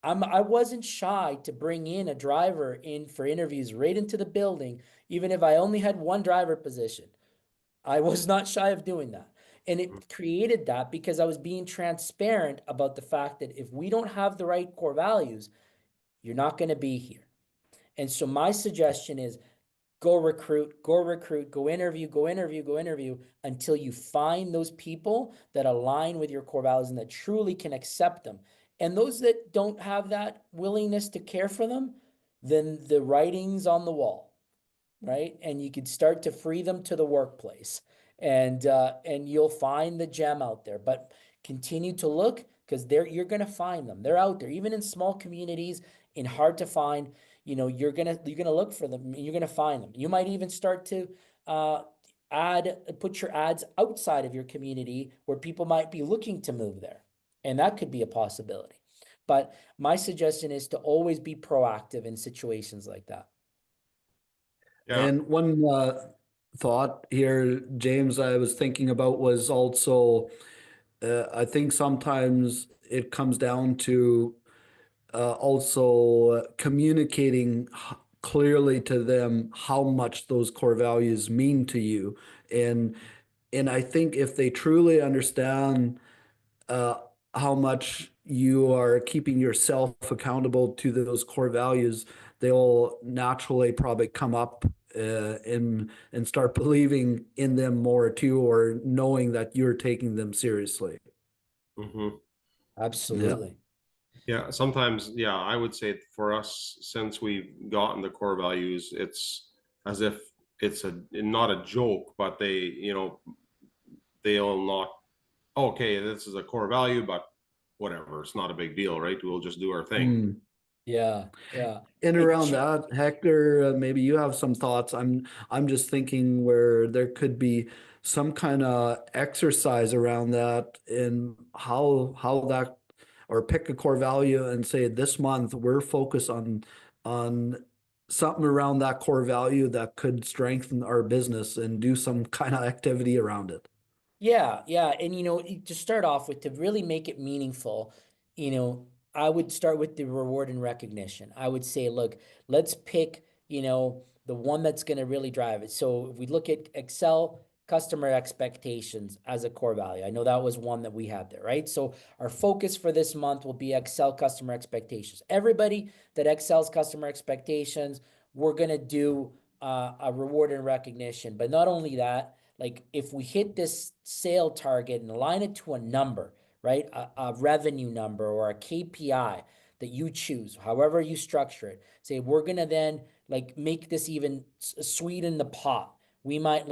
I wasn't shy to bring in a driver in for interviews right into the building, even if I only had one driver position. I was not shy of doing that. And it created that because I was being transparent about the fact that if we don't have the right core values, you're not going to be here. And so my suggestion is go recruit, go recruit, go interview, go interview, go interview until you find those people that align with your core values and that truly can accept them. And those that don't have that willingness to care for them, then the writing's on the wall, right? And you could start to free them to the workplace, and you'll find the gem out there. But continue to look because you're gonna find them. They're out there, even in small communities, in hard to find. You're gonna look for them. And you're gonna find them. You might even start to uh, put your ads outside of your community where people might be looking to move there, and that could be a possibility. But my suggestion is to always be proactive in situations like that. Yeah. And one thought here, James, I was thinking about was also, I think sometimes it comes down to also communicating clearly to them how much those core values mean to you. And and I think if they truly understand uh, how much you are keeping yourself accountable to those core values, they'll naturally probably come up and start believing in them more too, or knowing that you're taking them seriously. Hmm. Yeah. Absolutely. Yeah. Sometimes, yeah, I would say for us, since we've gotten the core values, it's as if it's not a joke, but they, they'll not, okay, this is a core value, but whatever, it's not a big deal, right? We'll just do our thing. Mm. Yeah, yeah. And It around ch- that, Hector, maybe you have some thoughts. I'm just thinking where there could be some kind of exercise around that and how that, or pick a core value and say this month we're focused on something around that core value that could strengthen our business and do some kind of activity around it. Yeah, yeah. And to start off with, to really make it meaningful, I would start with the reward and recognition. I would say, look, let's pick, the one that's going to really drive it. So if we look at Excel customer expectations as a core value, I know that was one that we had there, right? So our focus for this month will be Excel customer expectations. Everybody that excels customer expectations, we're going to do a reward and recognition. But not only that, like if we hit this sale target and align it to a number, right? A revenue number or a KPI that you choose, however you structure it. Say we're gonna then like make this even sweet in the pot. We might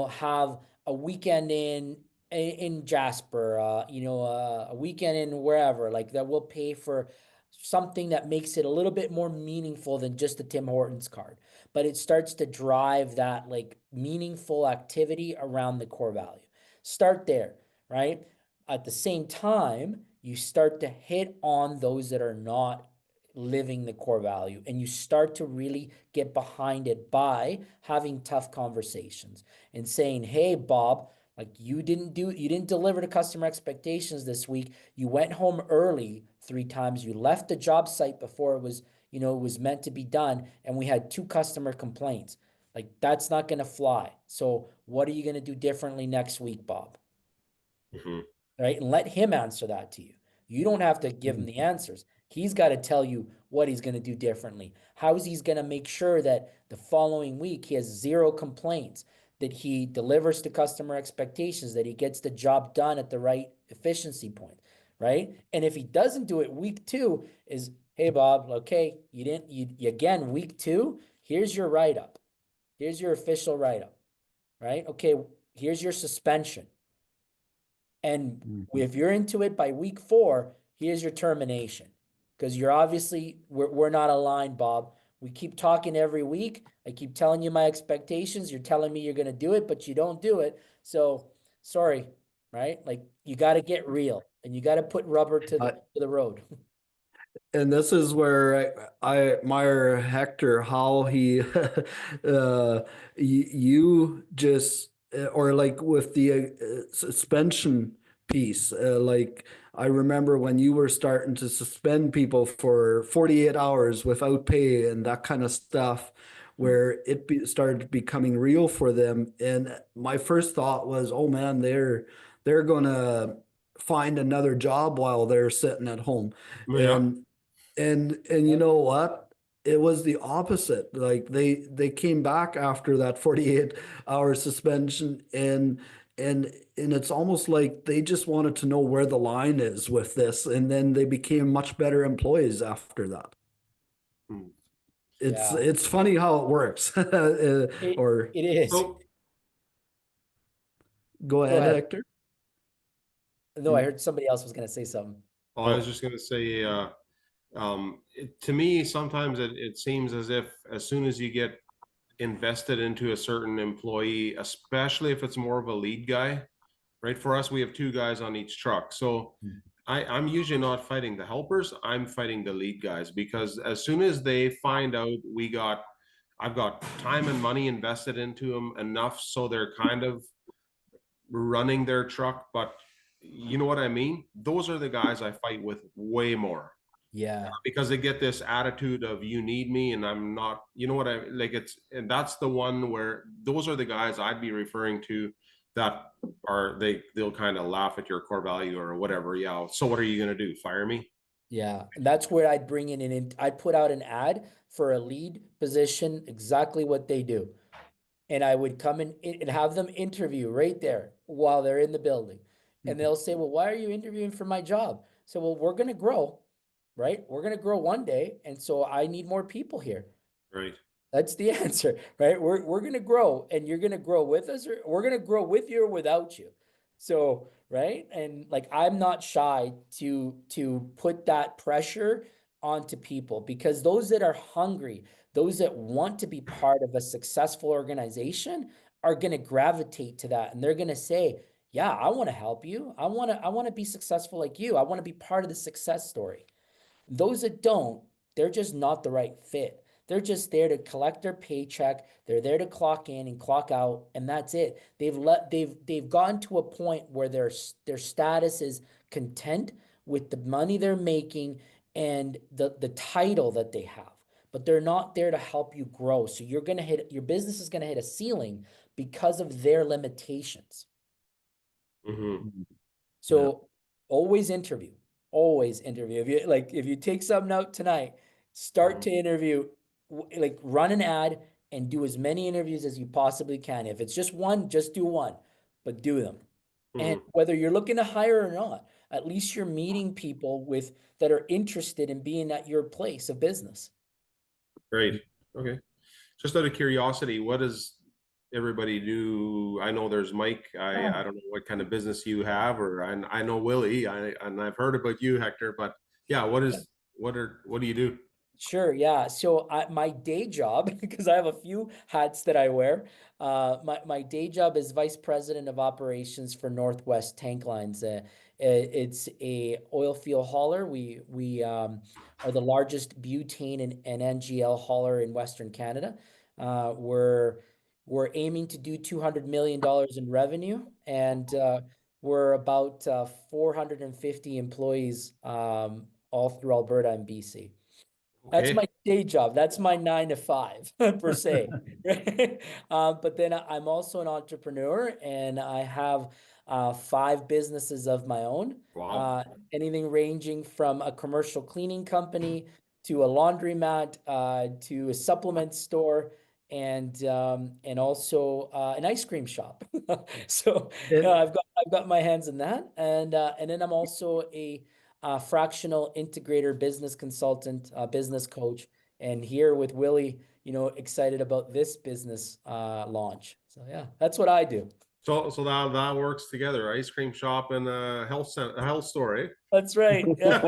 have a weekend in Jasper, a weekend in wherever, like that will pay for something that makes it a little bit more meaningful than just a Tim Hortons card, but it starts to drive that like meaningful activity around the core value. Start there, right? At the same time, you start to hit on those that are not living the core value, and you start to really get behind it by having tough conversations and saying, "Hey, Bob, like you didn't deliver to customer expectations this week. You went home early 3 times. You left the job site before it was meant to be done, and we had 2 customer complaints. Like that's not going to fly. So what are you going to do differently next week, Bob?" Mhm. Right? And let him answer that to you. You don't have to give him the answers. He's got to tell you what he's going to do differently. How is he's going to make sure that the following week he has 0 complaints, that he delivers to customer expectations, that he gets the job done at the right efficiency point, right? And if he doesn't do it, week 2 is, hey Bob, okay, you didn't you again week 2, here's your write up. Here's your official write up, right? Okay, here's your suspension. And Mhm. if you're into it by week 4, here's your termination. Because you're obviously, we're not aligned, Bob. We keep talking every week. I keep telling you my expectations. You're telling me you're going to do it, but you don't do it. So sorry, right? Like you got to get real and you got to put rubber to I, the road. And this is where I admire Hector, how he, you just, or like with the suspension piece, like I remember when you were starting to suspend people for 48 hours without pay and that kind of stuff, where started becoming real for them. And my first thought was, oh man, they're gonna find another job while they're sitting at home. Yeah. And you know what? It was the opposite. Like they came back after that 48-hour suspension and it's almost like they just wanted to know where the line is with this, and then they became much better employees after that. Mm. Yeah, It's funny how it works. Or it is. So go Go ahead, ahead. Hector. No, I heard somebody else was going to say something. I was just gonna say, to me, sometimes it seems as if as soon as you get invested into a certain employee, especially if it's more of a lead guy, right? For us, we have 2 guys on each truck. So I'm usually not fighting the helpers, I'm fighting the lead guys, because as soon as they find out I've got time and money invested into them enough so they're kind of running their truck, but you know what I mean? Those are the guys I fight with way more Yeah. because they get this attitude of you need me and I'm not, you know what I like, it's, and that's the one where those are the guys I'd be referring to that are they'll kind of laugh at your core value or whatever. Yeah. So what are you going to do? Fire me? Yeah, and that's where I'd bring in, I'd put out an ad for a lead position, exactly what they do. And I would come in and have them interview right there while they're in the building. And they'll say, well, why are you interviewing for my job? So, well, we're going to grow, right? We're going to grow one day. And so I need more people here. Right. That's the answer, right? We're going to grow and you're going to grow with us, or we're going to grow with you or without you. So, right? And like I'm not shy to put that pressure onto people because those that are hungry, those that want to be part of a successful organization are going to gravitate to that and they're going to say, "Yeah, I want to help you. I want to be successful like you. I want to be part of the success story." Those that don't, they're just not the right fit. They're just there to collect their paycheck. They're there to clock in and clock out, and that's it. They've gotten to a point where their status is content with the money they're making and the title that they have. But they're not there to help you grow. So your business is gonna hit a ceiling because of their limitations. Mhm. Yeah. So always interview. Always interview. If you take something out tonight, start to interview, like run an ad and do as many interviews as you possibly can. If it's just one, just do one, but do them. And Mhm. whether you're looking to hire or not, at least you're meeting people with that are interested in being at your place of business. Great. Okay. Just out of curiosity, what does everybody do? I know there's Mike. I don't know what kind of business you have, or I know Willie. And I've heard about you, Hector. But yeah, what do you do? Sure, yeah. So my day job, because I have a few hats that I wear, my day job is vice president of operations for Northwest Tank Lines. It's a oil field hauler. We are the largest butane and NGL hauler in Western Canada. We're aiming to do $200 million in revenue, and we're about 450 employees all through Alberta and BC. That's Okay. my day job. That's my 9 to 5 per se. Right? But then I'm also an entrepreneur and I have 5 businesses of my own. Wow. Uh, anything ranging from a commercial cleaning company to a laundromat to a supplement store and also an ice cream shop. So And I've got my hands in that, and then I'm also a fractional integrator business consultant, business coach, and here with Willie, excited about this business launch. So yeah, that's what I do. So that works together. Ice cream shop and a a health store, eh? That's right. Yeah,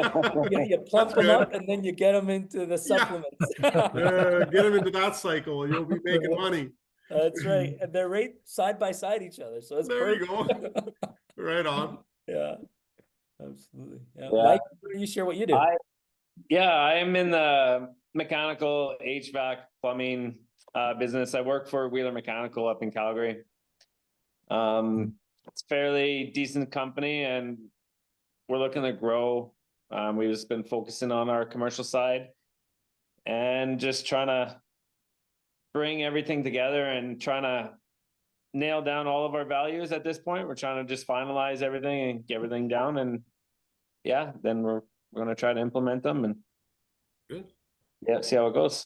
you That's plump them good. up and then you get them into the Yeah. supplements. Get them into that cycle and you'll be making money. That's right, and they're right side by side each other, so it's There you perfect. go. Right on. Yeah, absolutely. Yeah, Yeah. Mike, why don't you share what you do? Yeah, I'm in the mechanical HVAC plumbing business. I work for Wheeler Mechanical up in Calgary. It's fairly decent company and we're looking to grow. We've just been focusing on our commercial side and just trying to bring everything together and trying to nail down all of our values at this point. We're trying to just finalize everything and get everything down and yeah, then we're going to try to implement them and Good. yeah, see how it goes.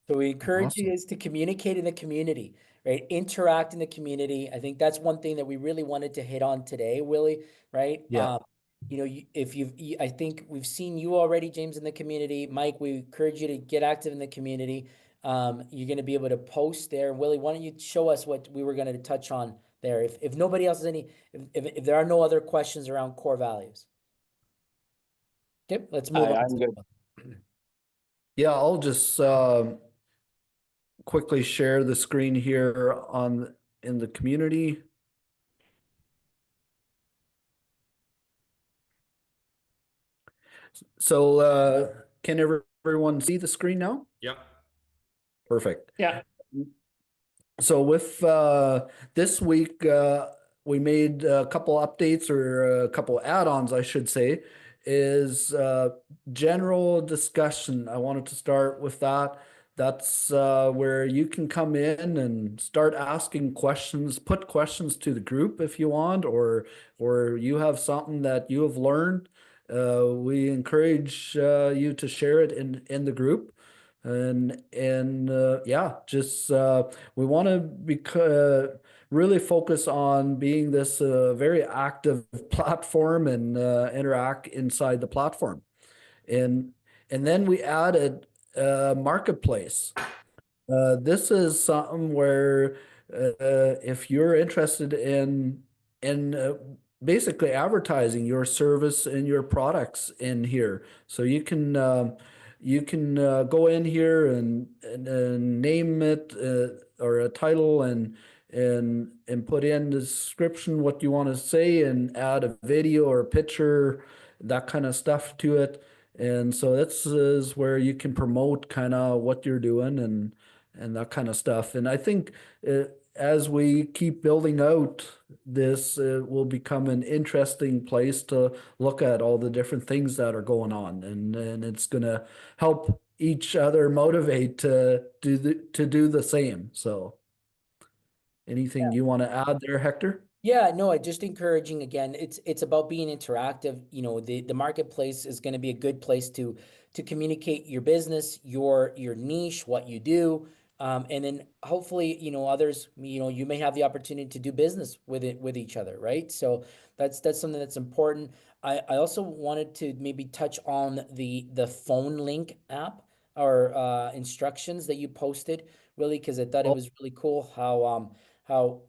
So we encourage you Awesome. guys to communicate in the community, right? Interact in the community. I think that's one thing that we really wanted to hit on today, Willie, right? Yeah. I think we've seen you already, James, in the community. Mike, we encourage you to get active in the community. You're going to be able to post there. Willie, why don't you show us what we were going to touch on there? If nobody else has if there are no other questions around core values. Okay, let's move on. I'm good. Yeah, I'll just quickly share the screen here in the community. So can everyone see the screen now? Yep. Perfect. Yeah. So with this week, we made a couple updates or a couple add-ons, I should say, is general discussion. I wanted to start with that. That's where you can come in and start asking questions, put questions to the group if you want, or you have something that you have learned. We encourage you to share it in the group. And yeah, just we want to really focus on being this very active platform and interact inside the platform. And and then we added marketplace. This is something where if you're interested in basically advertising your service and your products in here, so you can go in here and name it or a title and put in the description what you want to say and add a video or a picture, that kind of stuff to it. And so this is where you can promote kind of what you're doing and that kind of stuff. And I think as we keep building out this, will become an interesting place to look at all the different things that are going on, and it's going to help each other motivate to do the same. So, anything you want to add there, Hector? Yeah, no, I just encouraging again, it's about being interactive. You know, the marketplace is going to be a good place to communicate your business, your niche, what you do. And then hopefully, you know, others, you know, you may have the opportunity to do business with it with each other, right? So that's something that's important. I also wanted to maybe touch on the phone link app or instructions that you posted, really, because I thought it Oh, was really cool how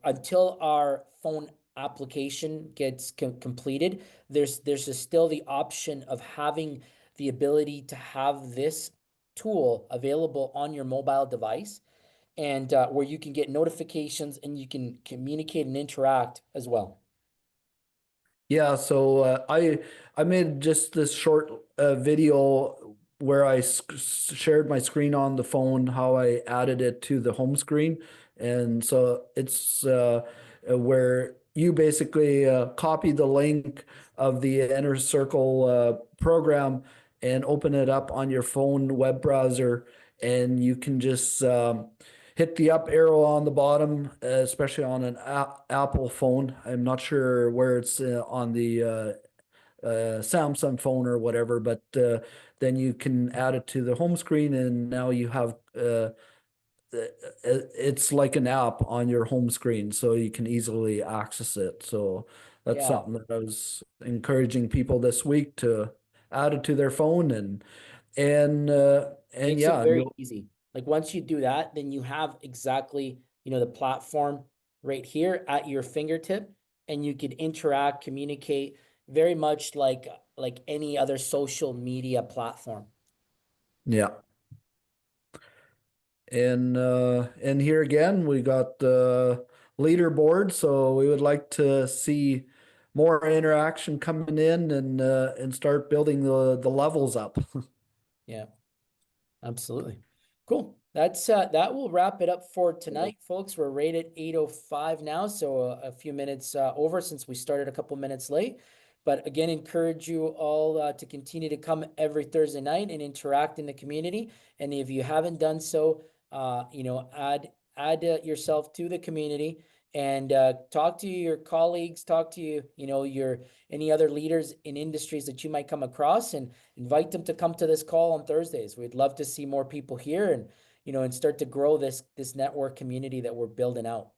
until our phone application gets completed, there's still the option of having the ability to have this tool available on your mobile device, and where you can get notifications and you can communicate and interact as well. yeah, so I made just this short video where I shared my screen on the phone, how I added it to the home screen, and so it's where you basically copy the link of the Inner Circle program and open it up on your phone web browser, and you can just hit the up arrow on the bottom, especially on an Apple phone. I'm not sure where it's on the Samsung phone or whatever, but then you can add it to the home screen, and now you have it's like an app on your home screen, so you can easily access it. So that's Yeah. something that I was encouraging people this week to add it to their phone and Makes it yeah, and very you'll easy. Like once you do that, then you have exactly, you know, the platform right here at your fingertip, and you could interact, communicate very much like any other social media platform. yeah. And here again, we got the leaderboard, so we would like to see more interaction coming in and start building the levels up. Yeah. Absolutely. Cool. That will wrap it up for tonight, folks. We're right at 8:05 now, so a few minutes over since we started a couple minutes late. But again, encourage you all to continue to come every Thursday night and interact in the community. And if you haven't done so, you know, add yourself to the community and talk to your colleagues, talk to you know, your any other leaders in industries that you might come across, and invite them to come to this call on Thursdays. We'd love to see more people here and, you know, and start to grow this network community that we're building out.